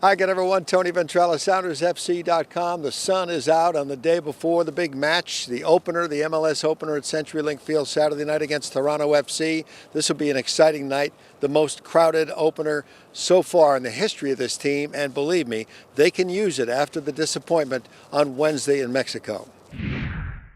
Hi again, everyone. Tony Ventrella, SoundersFC.com. The sun is out on the day before the big match, the opener, the MLS opener at CenturyLink Field Saturday night against Toronto FC. This will be an exciting night, the most crowded opener so far in the history of this team, and believe me, they can use it after the disappointment on Wednesday in Mexico.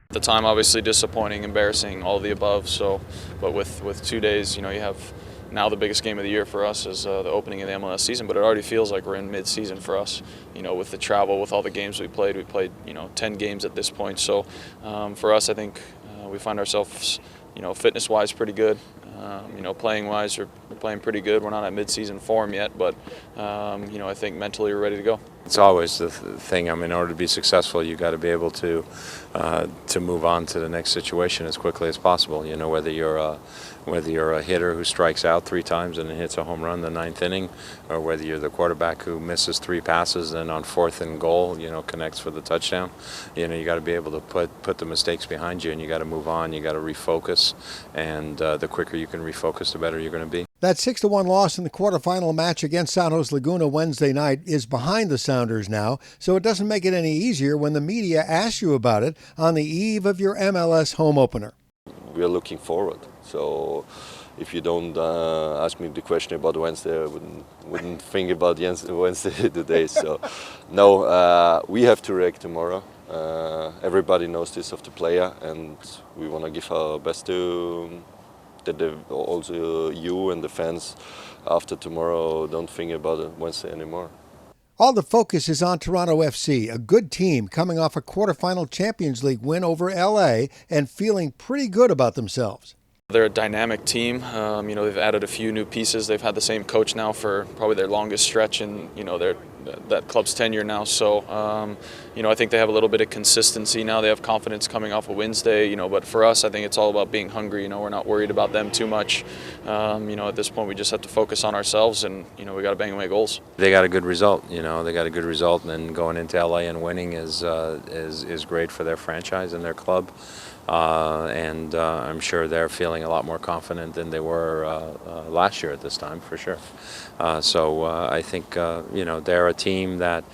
The time obviously disappointing, embarrassing, all of the above. So, but with 2 days, you have now the biggest game of the year for us is the opening of the MLS season. But it already feels like we're in mid-season for us. With the travel, with all the games we played 10 games at this point. So for us, I think we find ourselves fitness-wise pretty good. Playing-wise, we're playing pretty good. We're not at mid-season form yet, but I think mentally we're ready to go. It's always the thing. In order to be successful, you got to be able to move on to the next situation as quickly as possible. Whether you're a hitter who strikes out 3 times and then hits a home run in the 9th inning, or whether you're the quarterback who misses 3 passes and on 4th and goal, connects for the touchdown. You got to be able to put the mistakes behind you, and you got to move on. You got to refocus, and the quicker you can refocus, the better you're going to be. That 6-1 loss in the quarterfinal match against San Jose Laguna Wednesday night is behind the Sounders now, so it doesn't make it any easier when the media asks you about it on the eve of your MLS home opener. We are looking forward. So if you don't ask me the question about Wednesday, I wouldn't think about Wednesday today. So no, we have to react tomorrow. Everybody knows this of the player, and we want to give our best to that also you and the fans after tomorrow don't think about Wednesday anymore. All the focus is on Toronto FC, a good team coming off a quarterfinal Champions League win over LA and feeling pretty good about themselves. They're a dynamic team. They've added a few new pieces. They've had the same coach now for probably their longest stretch in that club's tenure now. So I think they have a little bit of consistency now. They have confidence coming off of Wednesday. But for us, I think it's all about being hungry. We're not worried about them too much. At this point, we just have to focus on ourselves, and we got to bang away goals. They got a good result. They got a good result, and then going into LA and winning is great for their franchise and their club. I'm sure they're feeling a lot more confident than they were last year at this time, for sure. I think they're a team that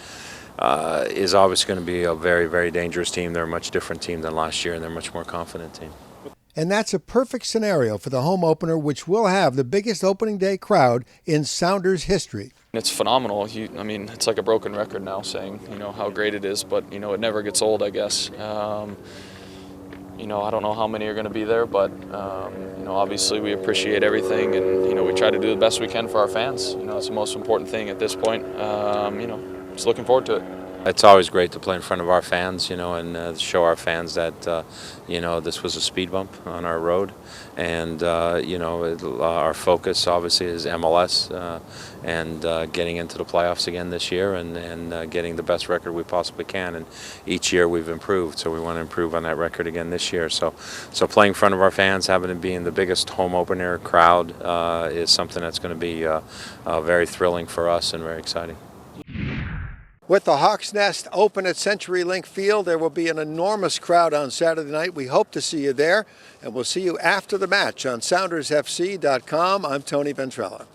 is obviously going to be a very, very dangerous team. They're a much different team than last year, and they're a much more confident team. And that's a perfect scenario for the home opener, which will have the biggest opening day crowd in Sounders history. It's phenomenal. It's like a broken record now saying, how great it is, but, it never gets old, I guess. I don't know how many are going to be there, but, obviously we appreciate everything, and, we try to do the best we can for our fans. It's the most important thing at this point. Just looking forward to it. It's always great to play in front of our fans, and show our fans that, this was a speed bump on our road. And, our focus obviously is MLS and getting into the playoffs again this year and getting the best record we possibly can. And each year we've improved, so we want to improve on that record again this year. So playing in front of our fans, having it being the biggest home opener crowd is something that's going to be very thrilling for us and very exciting. With the Hawks' Nest open at CenturyLink Field, there will be an enormous crowd on Saturday night. We hope to see you there, and we'll see you after the match on SoundersFC.com. I'm Tony Ventrella.